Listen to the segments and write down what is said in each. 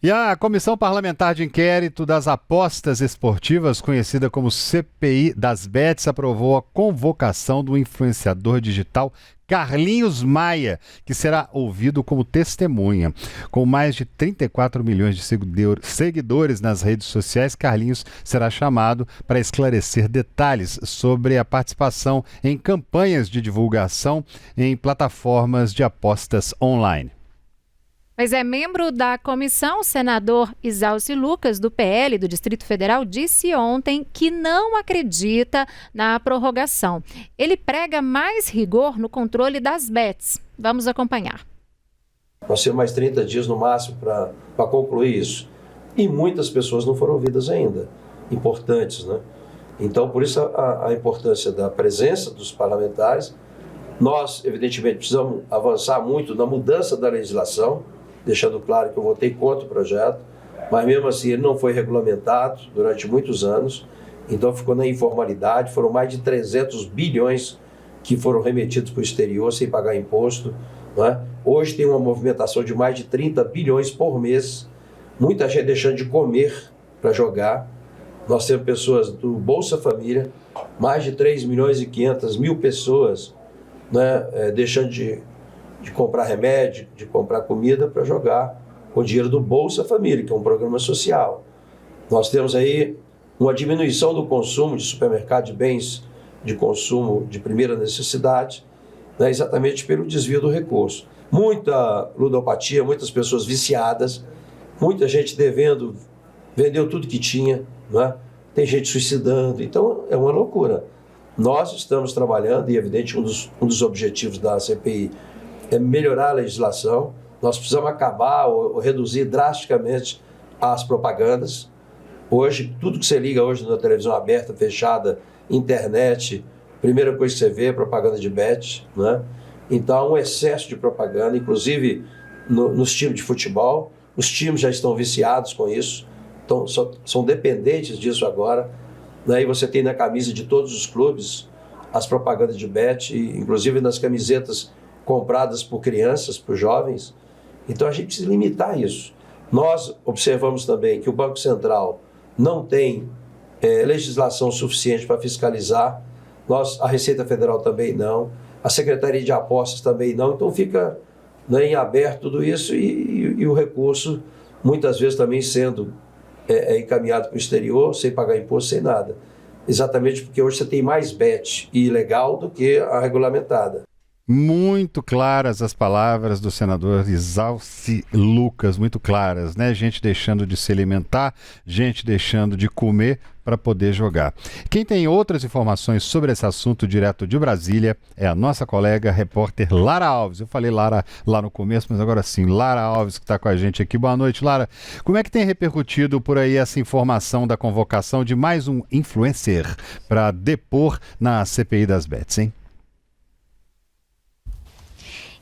E a Comissão Parlamentar de Inquérito das Apostas Esportivas, conhecida como CPI das Bets, aprovou a convocação do influenciador digital Carlinhos Maia, que será ouvido como testemunha. Com mais de 34 milhões de seguidores nas redes sociais, Carlinhos será chamado para esclarecer detalhes sobre a participação em campanhas de divulgação em plataformas de apostas online. Mas membro da comissão, o senador Isalci Lucas, do PL do Distrito Federal, disse ontem que não acredita na prorrogação. Ele prega mais rigor no controle das bets. Vamos acompanhar. Nós temos mais 30 dias no máximo para concluir isso. E muitas pessoas não foram ouvidas ainda, importantes, né? Então, por isso a importância da presença dos parlamentares. Nós, evidentemente, precisamos avançar muito na mudança da legislação, deixando claro que eu votei contra o projeto, mas mesmo assim ele não foi regulamentado durante muitos anos, então ficou na informalidade. Foram mais de 300 bilhões que foram remetidos para o exterior sem pagar imposto, não é? Hoje tem uma movimentação de mais de 30 bilhões por mês, muita gente deixando de comer para jogar. Nós temos pessoas do Bolsa Família, mais de 3 milhões e 500 mil pessoas, né, deixando de comprar remédio, de comprar comida para jogar com o dinheiro do Bolsa Família, que é um programa social. Nós temos aí uma diminuição do consumo de supermercado de bens de consumo de primeira necessidade, né, exatamente pelo desvio do recurso. Muita ludopatia, muitas pessoas viciadas, muita gente devendo, vendeu tudo que tinha, né? Tem gente suicidando, então é uma loucura. Nós estamos trabalhando, e evidente um dos objetivos da CPI é melhorar a legislação. Nós precisamos acabar ou reduzir drasticamente as propagandas. Hoje, tudo que você liga hoje na televisão aberta, fechada, internet, primeira coisa que você vê é propaganda de bet, né? Então há um excesso de propaganda, inclusive nos times de futebol. Os times já estão viciados com isso, então, são dependentes disso agora, né? E você tem na camisa de todos os clubes as propagandas de bet, inclusive nas camisetas compradas por crianças, por jovens. Então a gente precisa limitar isso. Nós observamos também que o Banco Central não tem legislação suficiente para fiscalizar, a Receita Federal também não, a Secretaria de Apostas também não, então fica, né, em aberto tudo isso e o recurso muitas vezes também sendo encaminhado para o exterior, sem pagar imposto, sem nada. Exatamente porque hoje você tem mais bet ilegal do que a regulamentada. Muito claras as palavras do senador Isalci Lucas, muito claras, né? Gente deixando de se alimentar, gente deixando de comer para poder jogar. Quem tem outras informações sobre esse assunto direto de Brasília é a nossa colega repórter Lara Alves. Eu falei Lara lá no começo, mas agora sim, Lara Alves que está com a gente aqui. Boa noite, Lara. Como é que tem repercutido por aí essa informação da convocação de mais um influencer para depor na CPI das Bets, hein?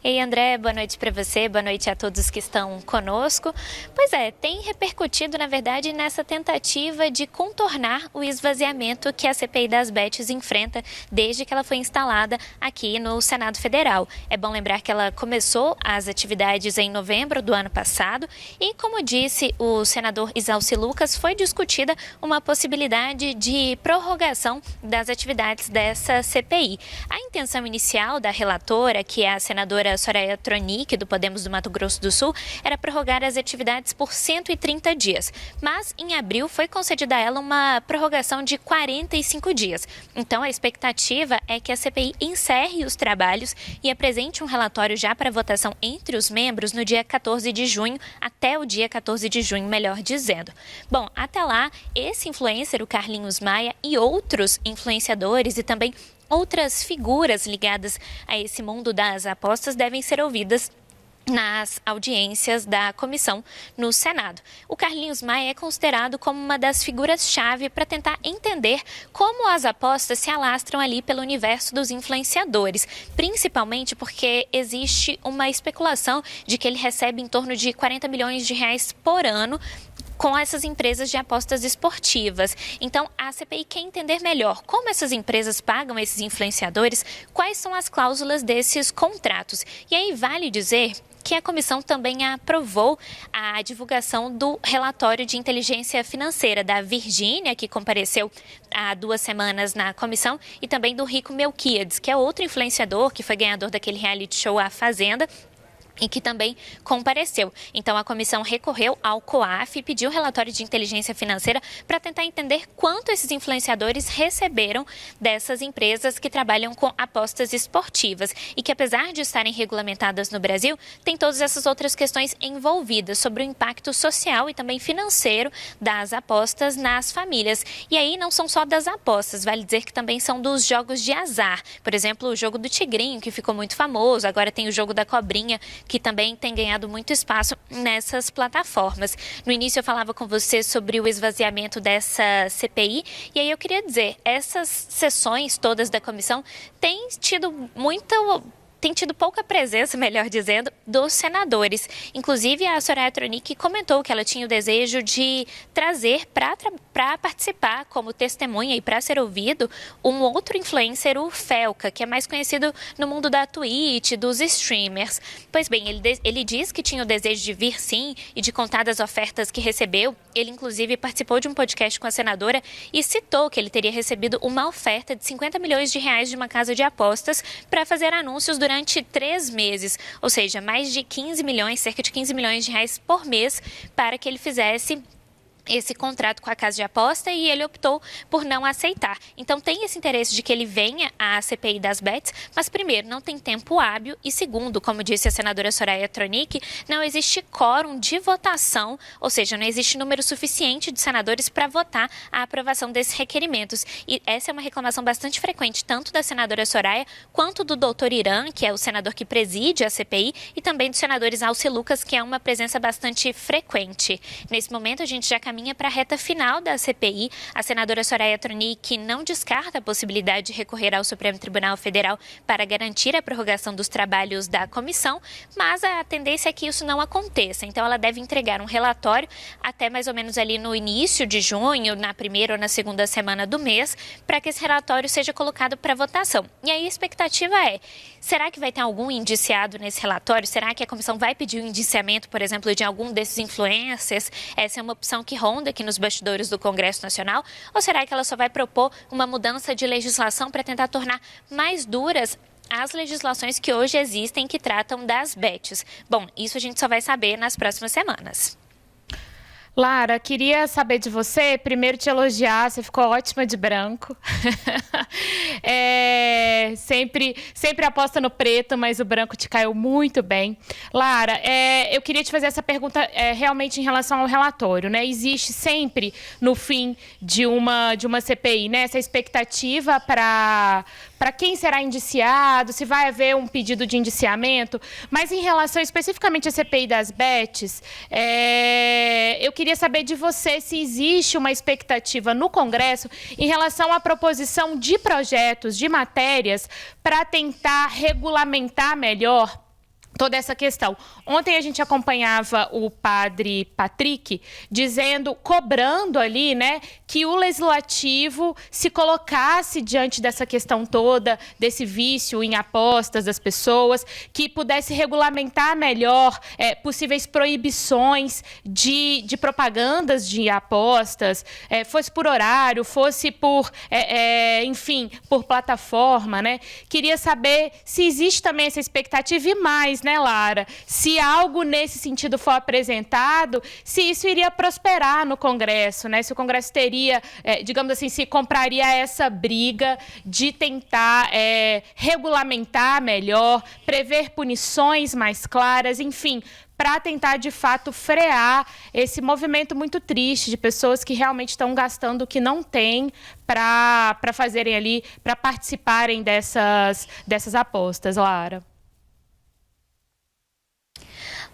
Ei, André, boa noite para você, boa noite a todos que estão conosco. Pois é, tem repercutido, na verdade, nessa tentativa de contornar o esvaziamento que a CPI das Bets enfrenta desde que ela foi instalada aqui no Senado Federal. É bom lembrar que ela começou as atividades em novembro do ano passado e, como disse o senador Isalci Lucas, foi discutida uma possibilidade de prorrogação das atividades dessa CPI. A intenção inicial da relatora, que é a senadora Soraya Tronic, do Podemos do Mato Grosso do Sul, era prorrogar as atividades por 130 dias. Mas, em abril, foi concedida a ela uma prorrogação de 45 dias. Então, a expectativa é que a CPI encerre os trabalhos e apresente um relatório já para votação entre os membros no dia 14 de junho, até o dia 14 de junho, melhor dizendo. Bom, até lá, esse influencer, o Carlinhos Maia, e outros influenciadores e também outras figuras ligadas a esse mundo das apostas devem ser ouvidas nas audiências da comissão no Senado. O Carlinhos Maia é considerado como uma das figuras-chave para tentar entender como as apostas se alastram ali pelo universo dos influenciadores, principalmente porque existe uma especulação de que ele recebe em torno de 40 milhões de reais por ano com essas empresas de apostas esportivas. Então, a CPI quer entender melhor como essas empresas pagam esses influenciadores, quais são as cláusulas desses contratos. E aí vale dizer que a comissão também aprovou a divulgação do relatório de inteligência financeira da Virgínia, que compareceu há 2 semanas na comissão, e também do Rico Melquiades, que é outro influenciador que foi ganhador daquele reality show A Fazenda, e que também compareceu. Então, a comissão recorreu ao COAF e pediu o relatório de inteligência financeira para tentar entender quanto esses influenciadores receberam dessas empresas que trabalham com apostas esportivas e que, apesar de estarem regulamentadas no Brasil, tem todas essas outras questões envolvidas sobre o impacto social e também financeiro das apostas nas famílias. E aí, não são só das apostas, vale dizer que também são dos jogos de azar. Por exemplo, o jogo do Tigrinho, que ficou muito famoso, agora tem o jogo da Cobrinha, que também tem ganhado muito espaço nessas plataformas. No início eu falava com você sobre o esvaziamento dessa CPI, e aí eu queria dizer, essas sessões todas da comissão têm tido pouca presença, melhor dizendo, dos senadores. Inclusive, a Soraya Tronic comentou que ela tinha o desejo de trazer para participar como testemunha e para ser ouvido um outro influencer, o Felca, que é mais conhecido no mundo da Twitch, dos streamers. Pois bem, ele diz que tinha o desejo de vir sim e de contar das ofertas que recebeu. Ele, inclusive, participou de um podcast com a senadora e citou que ele teria recebido uma oferta de 50 milhões de reais de uma casa de apostas para fazer anúncios durante 3 meses, ou seja, mais de 15 milhões, cerca de 15 milhões de reais por mês para que ele fizesse esse contrato com a casa de aposta, e ele optou por não aceitar. Então tem esse interesse de que ele venha à CPI das bets, mas primeiro, não tem tempo hábil e segundo, como disse a senadora Soraya Tronic, não existe quórum de votação, ou seja, não existe número suficiente de senadores para votar a aprovação desses requerimentos. E essa é uma reclamação bastante frequente, tanto da senadora Soraya quanto do doutor Irã, que é o senador que preside a CPI, e também dos senadores Alci Lucas, que é uma presença bastante frequente. Nesse momento, a gente já caminha para a reta final da CPI. A senadora Soraya Tronic não descarta a possibilidade de recorrer ao Supremo Tribunal Federal para garantir a prorrogação dos trabalhos da comissão, mas a tendência é que isso não aconteça. Então, ela deve entregar um relatório até mais ou menos ali no início de junho, na primeira ou na segunda semana do mês, para que esse relatório seja colocado para votação. E aí a expectativa é, será que vai ter algum indiciado nesse relatório? Será que a comissão vai pedir o indiciamento, por exemplo, de algum desses influencers? Essa é uma opção que ronda aqui nos bastidores do Congresso Nacional? Ou será que ela só vai propor uma mudança de legislação para tentar tornar mais duras as legislações que hoje existem que tratam das bets? Bom, isso a gente só vai saber nas próximas semanas. Lara, queria saber de você, primeiro te elogiar, você ficou ótima de branco. Sempre aposta no preto, mas o branco te caiu muito bem. Lara, eu queria te fazer essa pergunta realmente em relação ao relatório, né? Existe sempre, no fim de uma CPI, né, essa expectativa para quem será indiciado, se vai haver um pedido de indiciamento, mas em relação especificamente à CPI das bets, eu queria saber de você se existe uma expectativa no Congresso em relação à proposição de projetos, de matérias, para tentar regulamentar melhor toda essa questão. Ontem a gente acompanhava o padre Patrick cobrando ali, né, que o legislativo se colocasse diante dessa questão toda, desse vício em apostas das pessoas, que pudesse regulamentar melhor possíveis proibições de propagandas de apostas, fosse por horário, fosse por, enfim, por plataforma, né? Queria saber se existe também essa expectativa e mais, né, Lara? Se algo nesse sentido for apresentado, se isso iria prosperar no Congresso, né? Se o Congresso teria, digamos assim, se compraria essa briga de tentar regulamentar melhor, prever punições mais claras, enfim, para tentar, de fato, frear esse movimento muito triste de pessoas que realmente estão gastando o que não tem para fazerem ali, para participarem dessas apostas, Lara.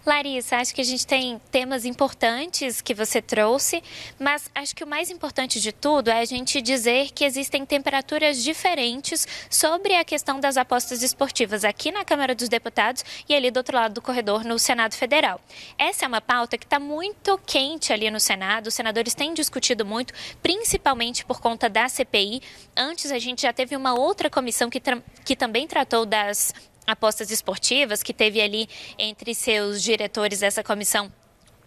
Larissa, acho que a gente tem temas importantes que você trouxe, mas acho que o mais importante de tudo é a gente dizer que existem temperaturas diferentes sobre a questão das apostas esportivas aqui na Câmara dos Deputados e ali do outro lado do corredor no Senado Federal. Essa é uma pauta que está muito quente ali no Senado, os senadores têm discutido muito, principalmente por conta da CPI. Antes a gente já teve uma outra comissão que também tratou das apostas esportivas, que teve ali entre seus diretores dessa comissão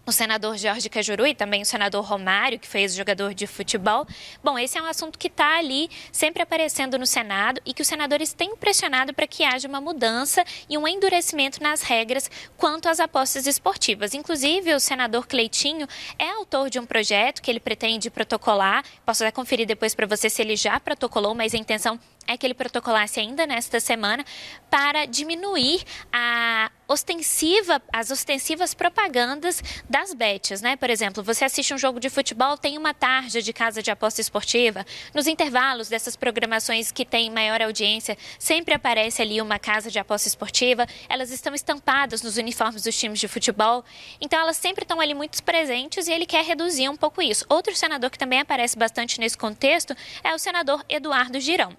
o senador Jorge Cajuru e também o senador Romário, que foi ex-jogador de futebol. Bom, esse é um assunto que está ali sempre aparecendo no Senado e que os senadores têm pressionado para que haja uma mudança e um endurecimento nas regras quanto às apostas esportivas. Inclusive, o senador Cleitinho é autor de um projeto que ele pretende protocolar. Posso até conferir depois para você se ele já protocolou, mas a intenção é que ele protocolasse ainda nesta semana para diminuir as ostensivas propagandas das bets, né? Por exemplo, você assiste um jogo de futebol, tem uma tarja de casa de aposta esportiva. Nos intervalos dessas programações que têm maior audiência, sempre aparece ali uma casa de aposta esportiva. Elas estão estampadas nos uniformes dos times de futebol. Então, elas sempre estão ali muito presentes e ele quer reduzir um pouco isso. Outro senador que também aparece bastante nesse contexto é o senador Eduardo Girão.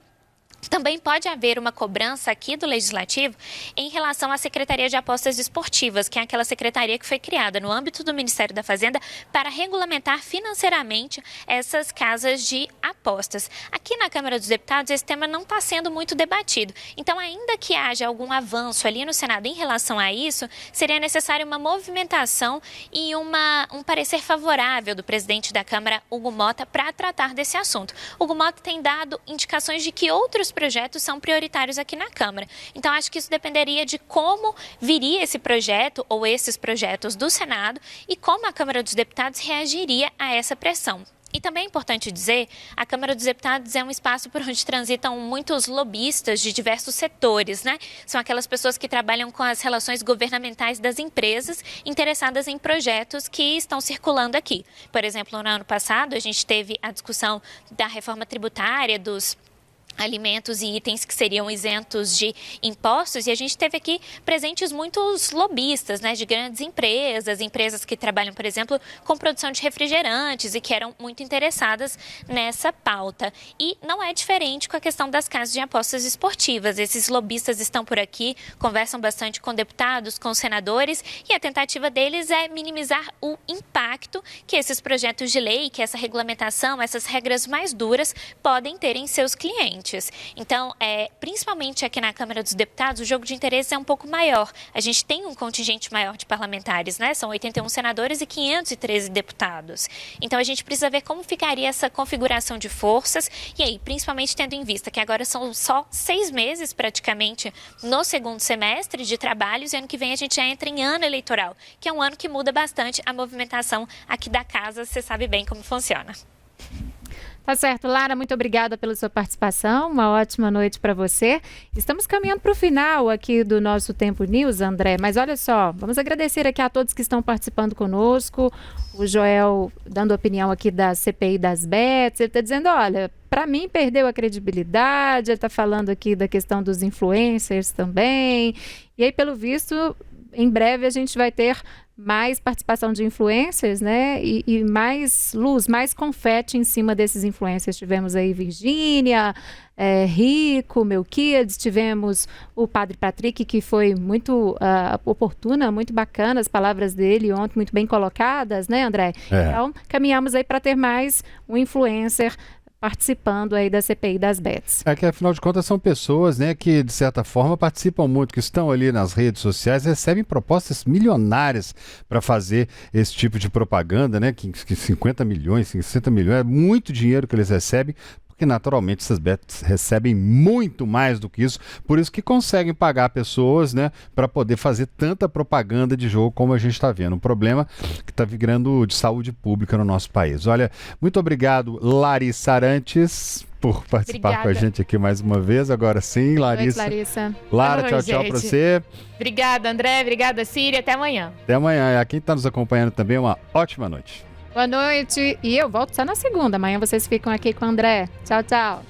Também pode haver uma cobrança aqui do Legislativo em relação à Secretaria de Apostas Esportivas, que é aquela secretaria que foi criada no âmbito do Ministério da Fazenda para regulamentar financeiramente essas casas de apostas. Aqui na Câmara dos Deputados, esse tema não está sendo muito debatido. Então, ainda que haja algum avanço ali no Senado em relação a isso, seria necessária uma movimentação e um parecer favorável do presidente da Câmara, Hugo Mota, para tratar desse assunto. Hugo Mota tem dado indicações de que outros projetos são prioritários aqui na Câmara. Então, acho que isso dependeria de como viria esse projeto ou esses projetos do Senado e como a Câmara dos Deputados reagiria a essa pressão. E também é importante dizer, a Câmara dos Deputados é um espaço por onde transitam muitos lobistas de diversos setores, né? São aquelas pessoas que trabalham com as relações governamentais das empresas interessadas em projetos que estão circulando aqui. Por exemplo, no ano passado, a gente teve a discussão da reforma tributária, dos alimentos e itens que seriam isentos de impostos, e a gente teve aqui presentes muitos lobistas, né, de grandes empresas que trabalham, por exemplo, com produção de refrigerantes e que eram muito interessadas nessa pauta. E não é diferente com a questão das casas de apostas esportivas. Esses lobistas estão por aqui, conversam bastante com deputados, com senadores, e a tentativa deles é minimizar o impacto que esses projetos de lei, que essa regulamentação, essas regras mais duras podem ter em seus clientes. Então, principalmente aqui na Câmara dos Deputados, o jogo de interesses é um pouco maior. A gente tem um contingente maior de parlamentares, né? São 81 senadores e 513 deputados. Então, a gente precisa ver como ficaria essa configuração de forças e aí, principalmente tendo em vista que agora são só 6 meses, praticamente, no segundo semestre de trabalhos e ano que vem a gente já entra em ano eleitoral, que é um ano que muda bastante a movimentação aqui da casa. Você sabe bem como funciona. Tá certo, Lara, muito obrigada pela sua participação, uma ótima noite para você. Estamos caminhando para o final aqui do nosso Tempo News, André, mas olha só, vamos agradecer aqui a todos que estão participando conosco, o Joel dando opinião aqui da CPI das bets, ele está dizendo, olha, para mim perdeu a credibilidade, ele está falando aqui da questão dos influencers também, e aí pelo visto, em breve a gente vai ter mais participação de influencers, né? E mais luz, mais confete em cima desses influencers. Tivemos aí Virgínia, Rico, Melquiades, tivemos o Padre Patrick, que foi muito oportuna, muito bacana as palavras dele ontem, muito bem colocadas, né, André? Então, caminhamos aí para ter mais um influencer participando aí da CPI das bets. É que, afinal de contas, são pessoas, né, que, de certa forma, participam muito, que estão ali nas redes sociais, recebem propostas milionárias para fazer esse tipo de propaganda, né, que 50 milhões, 60 milhões, é muito dinheiro que eles recebem, porque naturalmente essas bets recebem muito mais do que isso, por isso que conseguem pagar pessoas, né, para poder fazer tanta propaganda de jogo como a gente está vendo. Um problema que está virando de saúde pública no nosso país. Olha, muito obrigado, Larissa Arantes, por participar com a gente aqui mais uma vez. Agora sim, Larissa. Oi, Larissa. Lara, tchau, tchau para você. Obrigada, André. Obrigada, Síria. Até amanhã. Até amanhã. E a quem está nos acompanhando também, uma ótima noite. Boa noite. E eu volto só na segunda. Amanhã vocês ficam aqui com o André. Tchau, tchau.